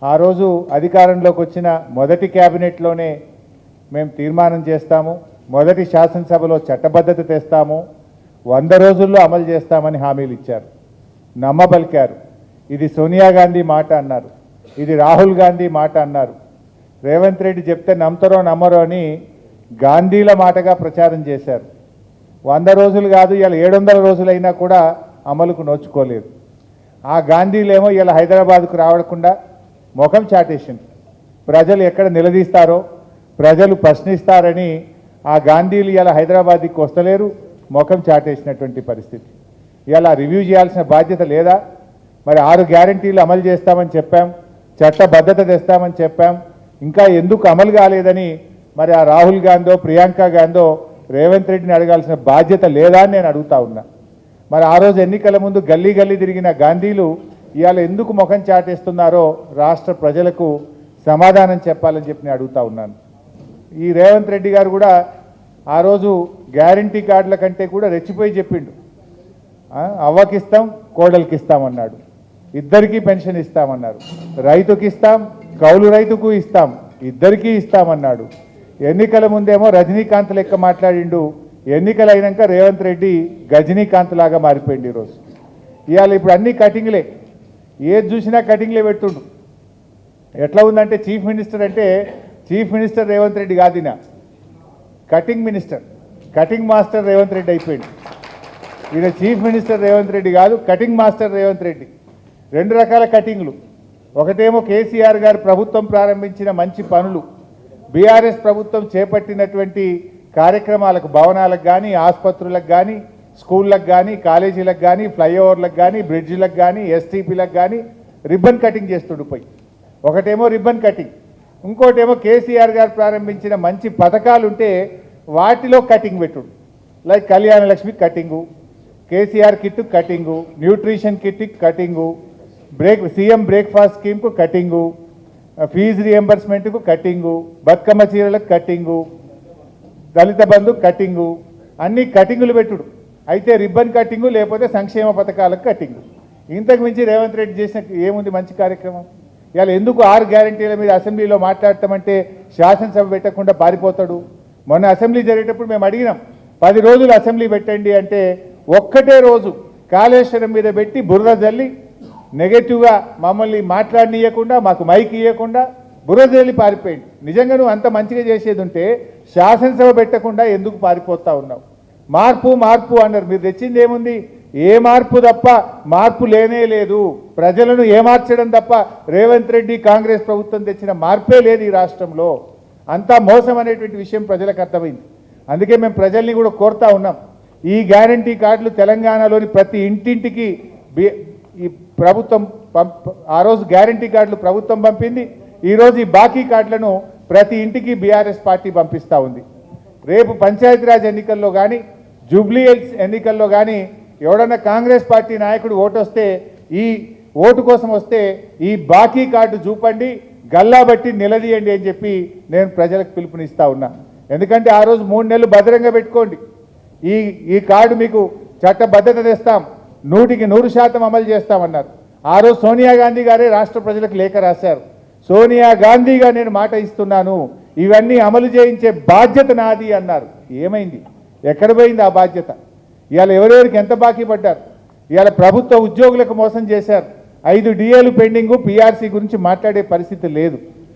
ఆ రోజు అధికారంలోకి వచ్చిన మొదటి క్యాబినెట్లోనే మేము తీర్మానం చేస్తాము, మొదటి శాసనసభలో చట్టబద్ధత తెస్తాము, 100 రోజుల్లో అమలు చేస్తామని హామీలు ఇచ్చారు, నమ్మబలికారు. ఇది సోనియా గాంధీ మాట అన్నారు, ఇది రాహుల్ గాంధీ మాట అన్నారు. రేవంత్ రెడ్డి చెప్తే నమ్మతారో నమ్మరో అని గాంధీల మాటగా ప్రచారం చేశారు. 100 రోజులు కాదు, ఇలా 700 రోజులైనా కూడా అమలుకు నోచుకోలేదు. ఆ గాంధీలేమో ఇలా హైదరాబాద్కు రావకుండా ముఖం చాటేసింది. ప్రజలు ఎక్కడ నిలదీస్తారో, ప్రజలు ప్రశ్నిస్తారని ఆ గాంధీలు ఇలా హైదరాబాద్కి వస్తలేరు, ముఖం చాటేసినటువంటి పరిస్థితి. ఇలా రివ్యూ చేయాల్సిన బాధ్యత లేదా? మరి 6 గ్యారంటీలు అమలు చేస్తామని చెప్పాం, చట్టబద్ధత తెస్తామని చెప్పాం, ఇంకా ఎందుకు అమలు కాలేదని మరి ఆ రాహుల్ గాంధీ ప్రియాంక గాంధీ రేవంత్ రెడ్డిని అడగాల్సిన బాధ్యత లేదా అని నేను అడుగుతా ఉన్నా. మరి ఆ రోజు ఎన్నికల ముందు గల్లీ గల్లీ తిరిగిన గాంధీలు ఇవాళ ఎందుకు ముఖం చాటేస్తున్నారో రాష్ట్ర ప్రజలకు సమాధానం చెప్పాలని చెప్పి నేను అడుగుతా ఉన్నాను. ఈ రేవంత్ రెడ్డి గారు కూడా ఆ రోజు గ్యారంటీ కార్డుల కంటే కూడా రెచ్చిపోయి చెప్పిండు, అవ్వకిస్తాం కోడలికి ఇస్తామన్నాడు, ఇద్దరికీ పెన్షన్ ఇస్తామన్నారు, రైతుకి ఇస్తాం కౌలు రైతుకు ఇస్తాం, ఇద్దరికీ ఇస్తామన్నాడు. ఎన్నికల ముందేమో రజనీకాంత్ లెక్క మాట్లాడిండు, ఎన్నికలు అయినాక రేవంత్ రెడ్డి గజనీకాంత్ లాగా మారిపోయింది. ఈరోజు ఇవాళ ఇప్పుడు అన్ని కటింగ్లే, ఏది చూసినా కటింగ్లే పెట్టుండు. ఎట్లా ఉందంటే చీఫ్ మినిస్టర్ అంటే చీఫ్ మినిస్టర్ రేవంత్ రెడ్డి కాదు, ఈయన cutting minister, cutting master Revanth Reddy అయిపోయింది. ఈయన చీఫ్ మినిస్టర్ రేవంత్ రెడ్డి కాదు, కటింగ్ మాస్టర్ రేవంత్ రెడ్డి. 2 రకాల కటింగ్లు. ఒకటేమో కేసీఆర్ గారు ప్రభుత్వం ప్రారంభించిన మంచి పనులు, బీఆర్ఎస్ ప్రభుత్వం చేపట్టినటువంటి కార్యక్రమాలకు, భవనాలకు కానీ, ఆసుపత్రులకు కానీ, స్కూళ్ళకు కానీ, కాలేజీలకు కానీ, ఫ్లైఓవర్లకు కానీ, బ్రిడ్జిలకు కానీ, ఎస్టీపీలకు కానీ రిబ్బన్ కటింగ్ చేస్తుండిపోయి. ఒకటేమో రిబ్బన్ కటింగ్, ఇంకోటేమో కేసీఆర్ గారు ప్రారంభించిన మంచి పథకాలు ఉంటే వాటిలో కటింగ్ పెట్టుడు. Like Kalyana Lakshmi cutting, KCR kit cutting, nutrition kit cutting, CM breakfast స్కీమ్కు కటింగు, ఫీజు రియంబర్స్మెంట్కు కటింగు, బతుకమ్మ చీరలకు కటింగు, దళిత బంధు కటింగు, అన్ని కటింగులు పెట్టుడు. అయితే రిబ్బన్ కటింగు లేకపోతే సంక్షేమ పథకాలకు కటింగు. ఇంతకు మించి రేవంత్ రెడ్డి చేసిన ఏముంది మంచి కార్యక్రమం? ఇవాళ ఎందుకు 6 గ్యారంటీల మీద అసెంబ్లీలో మాట్లాడతామంటే శాసనసభ పెట్టకుండా పారిపోతాడు? మొన్న అసెంబ్లీ జరిగేటప్పుడు మేము అడిగినాం, 10 రోజులు అసెంబ్లీ పెట్టండి అంటే ఒక్కటే రోజు కాళేశ్వరం మీద పెట్టి బురద జల్లి నెగటివ్గా మమ్మల్ని మాట్లాడనీయకుండా, మాకు మైక్ ఇవ్వకుండా బురద జల్లి పారిపోయింది. నిజంగా నువ్వు అంత మంచిగా చేసేది ఉంటే శాసనసభ పెట్టకుండా ఎందుకు పారిపోతా ఉన్నావు? మార్పు మార్పు అన్నారు, మీరు తెచ్చింది ఏముంది? ఏ మార్పు తప్ప మార్పు లేనే లేదు. ప్రజలను ఏమార్చడం తప్ప రేవంత్ రెడ్డి కాంగ్రెస్ ప్రభుత్వం తెచ్చిన మార్పే లేదు ఈ రాష్ట్రంలో. అంతా మోసం అనేటువంటి విషయం ప్రజలకు అర్థమైంది. అందుకే మేము ప్రజల్ని కూడా కోరుతా ఉన్నాం, ఈ గ్యారంటీ కార్డులు తెలంగాణలోని ప్రతి ఇంటింటికి ఈ ప్రభుత్వం ఆ రోజు గ్యారంటీ కార్డులు ప్రభుత్వం పంపింది. ఈరోజు ఈ బాకీ కార్డులను ప్రతి ఇంటికి బీఆర్ఎస్ పార్టీ పంపిస్తూ ఉంది. రేపు పంచాయతీరాజ్ ఎన్నికల్లో కానీ, జూబ్లీ హిల్స్ ఎన్నికల్లో కానీ ఎవడన్నా కాంగ్రెస్ పార్టీ నాయకుడు ఓటు వస్తే, ఈ ఓటు కోసం వస్తే ఈ బాకీ కార్డు చూపండి, గల్లా బట్టి నిలదీయండి అని చెప్పి నేను ప్రజలకు పిలుపునిస్తా ఉన్నా. ఎందుకంటే ఆ రోజు 3 నెలలు భద్రంగా పెట్టుకోండి, ఈ కార్డు మీకు చట్టబద్ధత తెస్తాం, 100% అమలు చేస్తామన్నారు. ఆ రోజు సోనియా గాంధీ గారే రాష్ట్ర ప్రజలకు లేఖ రాశారు, సోనియా గాంధీగా నేను మాట ఇస్తున్నాను, ఇవన్నీ అమలు చేయించే బాధ్యత నాది అన్నారు. ఏమైంది? ఎక్కడ పోయింది ఆ బాధ్యత? ఇవాళ ఎవరెవరికి ఎంత బాకీ పడ్డారు? ఇవాళ ప్రభుత్వ ఉద్యోగులకు మోసం చేశారు. 5 డిఏలు పెండింగు, పీఆర్సీ గురించి మాట్లాడే పరిస్థితి లేదు.